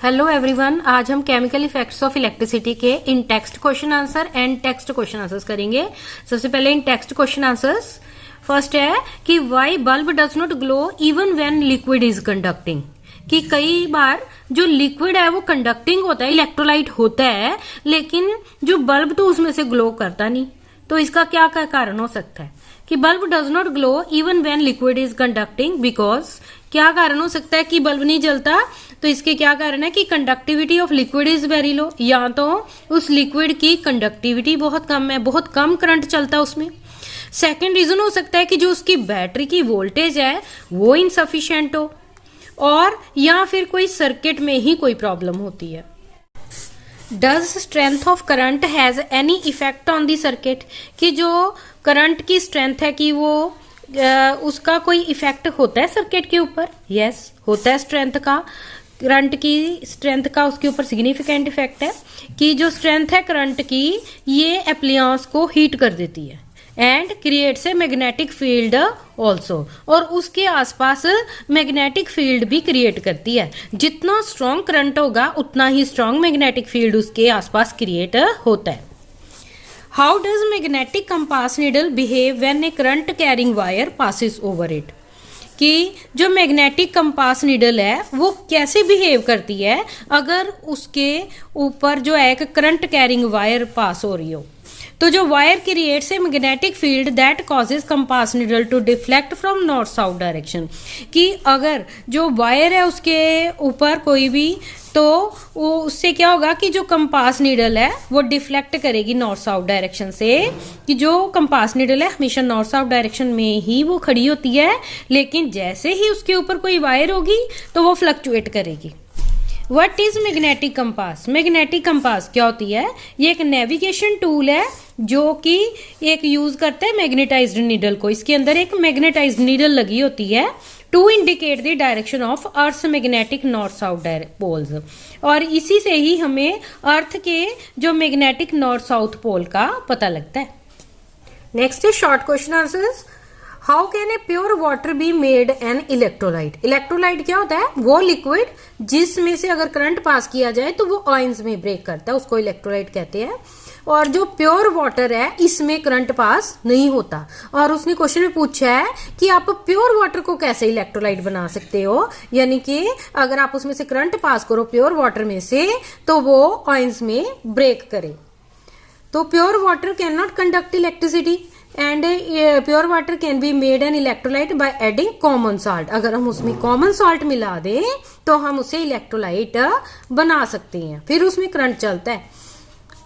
Hello everyone, आज हम chemical effects of electricity के इन text question answer and text question answers करेंगे। सबसे पहले इन टेक्स्ट क्वेश्चन आंसर्स। फर्स्ट है कि why bulb does not glow even when liquid is conducting. कि कई बार जो लिक्विड है वो कंडक्टिंग होता है, इलेक्ट्रोलाइट होता है, लेकिन जो बल्ब तो उसमें से ग्लो करता नहीं। तो इसका क्या कारण हो सकता है कि bulb does not glow even when liquid is conducting? Because क्या कारण हो सकता है कि बल्ब नहीं जलता? तो इसके क्या कारण है कि conductivity of liquid is very low, या तो उस लिक्विड की कंडक्टिविटी बहुत कम है, बहुत कम करंट चलता है उसमें। सेकेंड रीजन हो सकता है कि जो उसकी बैटरी की वोल्टेज है वो इनसफिशिएंट हो, और या फिर कोई सर्किट में ही कोई प्रॉब्लम होती है। Does strength of current has any effect on the circuit? कि जो करंट की स्ट्रेंथ है कि वो उसका कोई इफेक्ट होता है सर्किट के ऊपर? यस, होता है। स्ट्रेंथ का, करंट की स्ट्रेंथ का उसके ऊपर सिग्निफिकेंट इफेक्ट है कि जो स्ट्रेंथ है करंट की, ये एप्लियंस को हीट कर देती है and creates a magnetic field also, और उसके आसपास मैग्नेटिक फील्ड भी क्रिएट करती है। जितना स्ट्रॉन्ग करंट होगा उतना ही स्ट्रॉन्ग मैग्नेटिक फील्ड उसके आसपास क्रिएट होता है। How does magnetic compass needle behave when A current carrying wire passes over it? कि जो मैग्नेटिक कंपास नीडल है वो कैसे बिहेव करती है अगर उसके ऊपर जो है एक करंट कैरिंग वायर पास हो रही हो? तो जो wire creates a magnetic field that causes compass needle to deflect from north south direction. कि अगर जो वायर है उसके ऊपर कोई भी, तो वो उससे क्या होगा कि जो कंपास नीडल है वो डिफ्लेक्ट करेगी नॉर्थ साउथ डायरेक्शन से। कि जो कंपास नीडल है हमेशा नॉर्थ साउथ डायरेक्शन में ही वो खड़ी होती है, लेकिन जैसे ही उसके ऊपर कोई वायर होगी तो वो फ्लक्चुएट करेगी। What is magnetic compass? Magnetic compass क्या होती है? ये एक नेविगेशन टूल है जो कि एक यूज करता है मैग्नेटाइज्ड नीडल को। इसके अंदर एक मैग्नेटाइज्ड नीडल लगी होती है to indicate the direction of earth magnetic north south poles, और इसी से ही हमें अर्थ के जो मैग्नेटिक नॉर्थ साउथ पोल का पता लगता है। Next is short question answers. How can a pure water be made an electrolyte? Electrolyte क्या होता है? वो लिक्विड जिसमें से अगर करंट पास किया जाए तो वो आयंस में ब्रेक करता है, उसको इलेक्ट्रोलाइट कहते हैं। और जो प्योर वाटर है इसमें करंट पास नहीं होता। और उसने क्वेश्चन में पूछा है कि आप प्योर वाटर को कैसे इलेक्ट्रोलाइट बना सकते हो, यानी कि अगर आप उसमें से करंट पास करो प्योर वाटर में से तो वो आयंस में ब्रेक करे। तो pure water can not conduct electricity and pure water can be made an electrolyte by adding common salt. अगर हम उसमें कॉमन सॉल्ट मिला दें तो हम उसे इलेक्ट्रोलाइट बना सकते हैं, फिर उसमें करंट चलता है।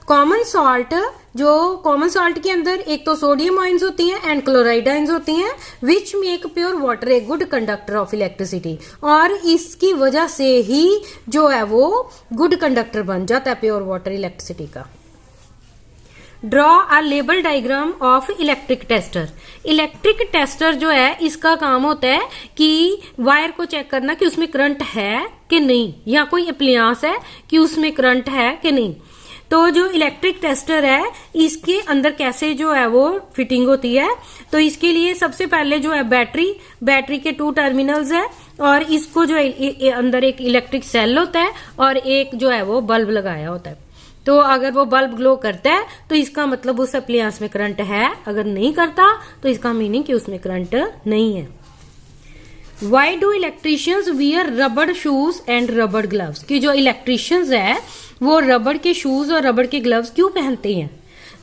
कॉमन सॉल्ट, जो कॉमन सॉल्ट के अंदर एक तो सोडियम आयंस होती हैं एंड क्लोराइड आयंस होती हैं, which make pure water a good conductor of electricity. और इसकी वजह से ही जो है वो गुड कंडक्टर बन जाता है प्योर वाटर इलेक्ट्रिसिटी का। Draw a label diagram of electric tester. Electric tester जो है इसका काम होता है कि वायर को चेक करना कि उसमें करंट है कि नहीं, या कोई एप्लियंस है कि उसमें करंट है कि नहीं। तो जो इलेक्ट्रिक टेस्टर है इसके अंदर कैसे जो है वो फिटिंग होती है? तो इसके लिए सबसे पहले जो है बैटरी के 2 टर्मिनल्स है, और इसको जो है अंदर एक इलेक्ट्रिक सेल होता है और एक जो है वो बल्ब लगाया होता है। तो अगर वो बल्ब ग्लो करता है तो इसका मतलब उस एप्लियंस में करंट है, अगर नहीं करता तो इसका मीनिंग कि उसमें करंट नहीं है। Why do electricians wear rubber shoes and rubber gloves? कि जो इलेक्ट्रिशियंस है वो रबड़ के शूज और रबड़ के ग्लव्स क्यों पहनते हैं?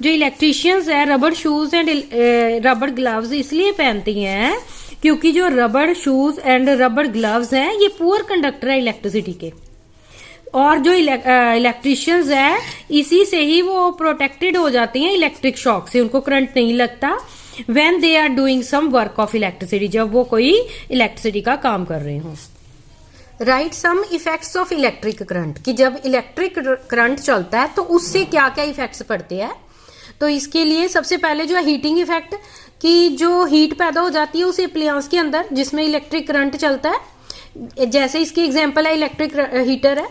जो इलेक्ट्रिशियंस है रबड़ शूज एंड रबड़ ग्लव्स इसलिए पहनते हैं क्योंकि जो रबड़ शूज एंड रबड़ ग्लव्स हैं ये पुअर कंडक्टर है इलेक्ट्रिसिटी के, और जो इलेक्ट्रिशियंस है इसी से ही वो प्रोटेक्टेड हो जाते हैं इलेक्ट्रिक शॉक से, उनको करंट नहीं लगता when they are doing some work of electricity, जब वो कोई इलेक्ट्रिसिटी का काम कर रहे हों। Right some effects of electric current. कि जब इलेक्ट्रिक करंट चलता है तो उससे क्या क्या इफेक्ट्स पड़ते हैं? तो इसके लिए सबसे पहले जो है हीटिंग इफेक्ट, कि जो हीट पैदा हो जाती है उस एप्लियंस के अंदर जिसमें इलेक्ट्रिक करंट चलता है, जैसे इसकी एग्जांपल है इलेक्ट्रिक हीटर है।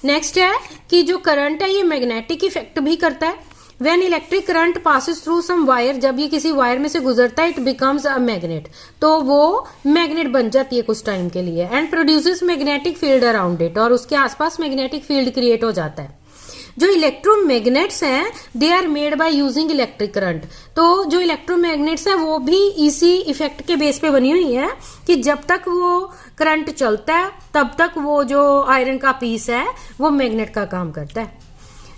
नेक्स्ट है कि जो करंट है ये मैग्नेटिक इफेक्ट भी करता है। When electric current passes through some wire, जब ये किसी वायर में से गुजरता है, इट बिकम्स अ मैग्नेट, तो वो मैग्नेट बन जाती है कुछ टाइम के लिए, and produces magnetic field around it, और उसके आसपास मैग्नेटिक फील्ड क्रिएट हो जाता है। जो इलेक्ट्रोमैग्नेट्स हैं they are made by using electric current, तो जो इलेक्ट्रोमैग्नेट्स हैं वो भी इसी इफेक्ट के बेस पे बनी हुई है कि जब तक वो करंट चलता है तब तक वो जो आयरन का पीस है वो मैग्नेट का काम करता है।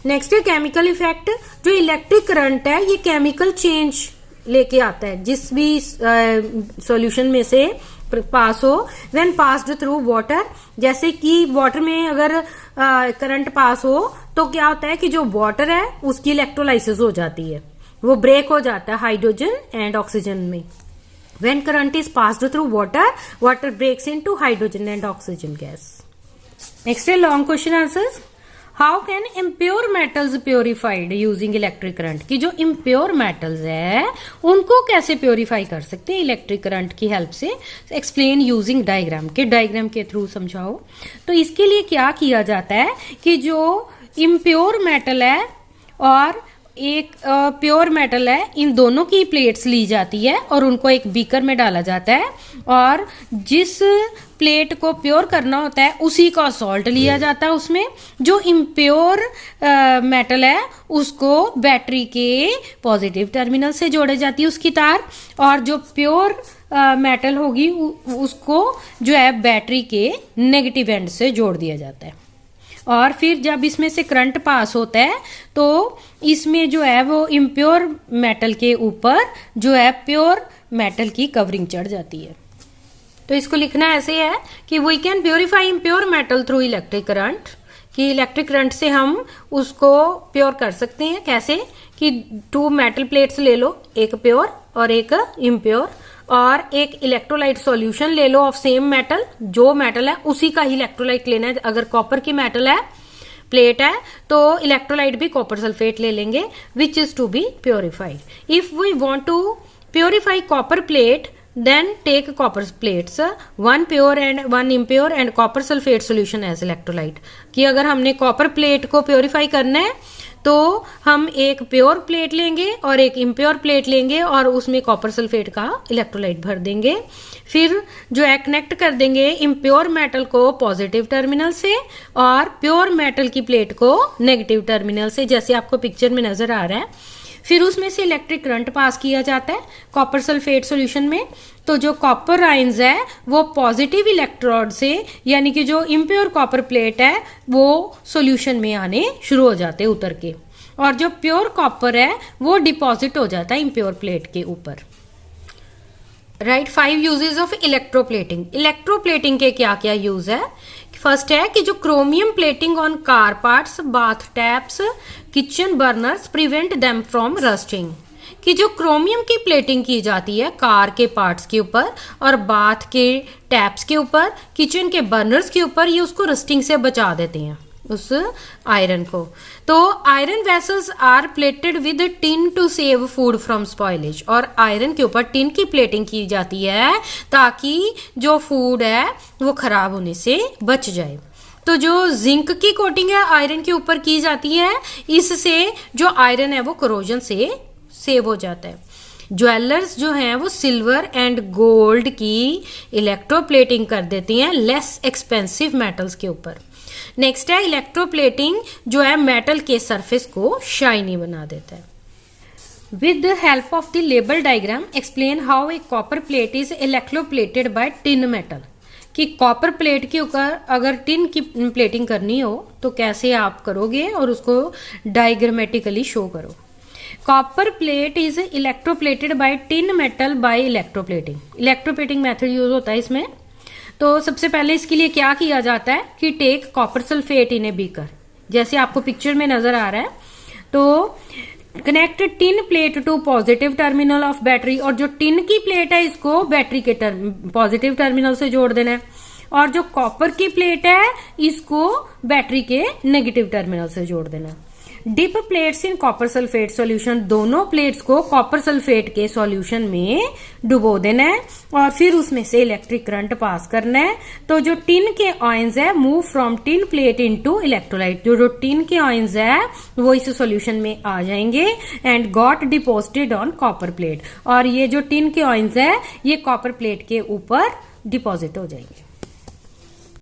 नेक्स्ट है केमिकल इफेक्ट। जो इलेक्ट्रिक करंट है ये केमिकल चेंज लेके आता है जिस भी सॉल्यूशन में से पास हो, व्हेन पास्ड थ्रू वाटर, जैसे कि वाटर में अगर करंट पास हो तो क्या होता है कि जो वाटर है उसकी इलेक्ट्रोलाइसिस हो जाती है, वो ब्रेक हो जाता है हाइड्रोजन एंड ऑक्सीजन में। When current is passed through water, water breaks into hydrogen and oxygen gas. Next है long question answers. How can impure metals purified using electric current, की जो इम्प्योर मेटल्स है उनको कैसे प्योरिफाई कर सकते हैं इलेक्ट्रिक करंट की हेल्प से। एक्सप्लेन यूजिंग डायग्राम, के डायग्राम के थ्रू समझाओ। तो इसके लिए क्या किया जाता है कि जो इम्प्योर मेटल है और एक प्योर मेटल है, इन दोनों की प्लेट्स ली जाती है और उनको एक बीकर में डाला जाता है, और जिस प्लेट को प्योर करना होता है उसी का सॉल्ट लिया जाता है उसमें। जो इम्प्योर मेटल है उसको बैटरी के पॉजिटिव टर्मिनल से जोड़े जाती है उसकी तार, और जो प्योर मेटल होगी उसको जो है बैटरी के नेगेटिव एंड से जोड़ दिया जाता है। और फिर जब इसमें से करंट पास होता है तो इसमें जो है वो इम्प्योर मेटल के ऊपर जो है प्योर मेटल की कवरिंग चढ़ जाती है। तो इसको लिखना ऐसे है कि we can purify impure metal through electric current, कि इलेक्ट्रिक करंट से हम उसको प्योर कर सकते हैं। कैसे कि 2 मेटल प्लेट्स ले लो, एक प्योर और एक इम्प्योर, और एक इलेक्ट्रोलाइट सॉल्यूशन ले लो ऑफ सेम मेटल, जो मेटल है उसी का ही इलेक्ट्रोलाइट लेना है। अगर कॉपर की मेटल है प्लेट है तो इलेक्ट्रोलाइट भी कॉपर सल्फेट ले लेंगे, which is to be purified. If we want to purify copper plate then take copper plates, 1 pure and 1 impure and copper sulfate solution as electrolyte। कि अगर हमने कॉपर प्लेट को purify करना है तो हम एक प्योर प्लेट लेंगे और एक इम्प्योर प्लेट लेंगे और उसमें कॉपर सल्फेट का इलेक्ट्रोलाइट भर देंगे। फिर जो है कनेक्ट कर देंगे इम्प्योर मेटल को पॉजिटिव टर्मिनल से और प्योर मेटल की प्लेट को नेगेटिव टर्मिनल से, जैसे आपको पिक्चर में नजर आ रहा है। फिर उसमें से इलेक्ट्रिक करंट पास किया जाता है कॉपर सल्फेट सॉल्यूशन में। तो जो कॉपर आयंस है वो पॉजिटिव इलेक्ट्रोड से, यानी कि जो इम्प्योर कॉपर प्लेट है वो सॉल्यूशन में आने शुरू हो जाते हैं उतर के, और जो प्योर कॉपर है वो डिपॉजिट हो जाता है इम्प्योर प्लेट के ऊपर। Right, 5 uses of electroplating. Electroplating के क्या क्या यूज है। फर्स्ट है कि जो chromium plating on car parts, bath taps, kitchen burners prevent them from rusting. कि जो क्रोमियम की प्लेटिंग की जाती है कार के पार्ट्स के ऊपर और बाथ के टैप्स के ऊपर, किचन के बर्नर्स के ऊपर, ये उसको रस्टिंग से बचा देते हैं उस आयरन को। तो iron vessels are plated with tin to save food from spoilage, और आयरन के ऊपर टिन की प्लेटिंग की जाती है ताकि जो फूड है वो खराब होने से बच जाए। तो जो जिंक की कोटिंग है आयरन के ऊपर की जाती है, इससे जो आयरन है वो करोजन से सेव हो जाता है। ज्वेलर्स जो हैं वो सिल्वर एंड गोल्ड की इलेक्ट्रोप्लेटिंग कर देती हैं लेस एक्सपेंसिव मेटल्स के ऊपर। नेक्स्ट है इलेक्ट्रोप्लेटिंग जो है मेटल के सरफेस को शाइनी बना देता है। With the help of the label diagram explain how a copper plate is electroplated by tin metal. कि कॉपर प्लेट के ऊपर अगर टिन की प्लेटिंग करनी हो तो कैसे आप करोगे और उसको डायग्रामेटिकली शो करो। Copper plate is electroplated by tin metal by electroplating. Electroplating method use होता है इसमें। तो सबसे पहले इसके लिए क्या किया जाता है कि take copper sulphate in a beaker, जैसे आपको पिक्चर में नजर आ रहा है। तो connect tin plate to positive terminal of battery, और जो टिन की प्लेट है इसको बैटरी के पॉजिटिव टर्मिनल से जोड़ देना है, और जो कॉपर की प्लेट है इसको बैटरी के नेगेटिव टर्मिनल से जोड़ देना है। Dip plates in copper sulphate solution, दोनों प्लेट्स को कॉपर सल्फेट के सॉल्यूशन में डुबो देना है और फिर उसमें से इलेक्ट्रिक करंट पास करना है। तो जो टिन के आयंस है move from tin plate into electrolyte, जो टिन के आयंस है वो इस सॉल्यूशन में आ जाएंगे and got deposited on copper plate, और ये जो टिन के आयंस है ये कॉपर प्लेट के ऊपर डिपॉजिट हो जाएंगे।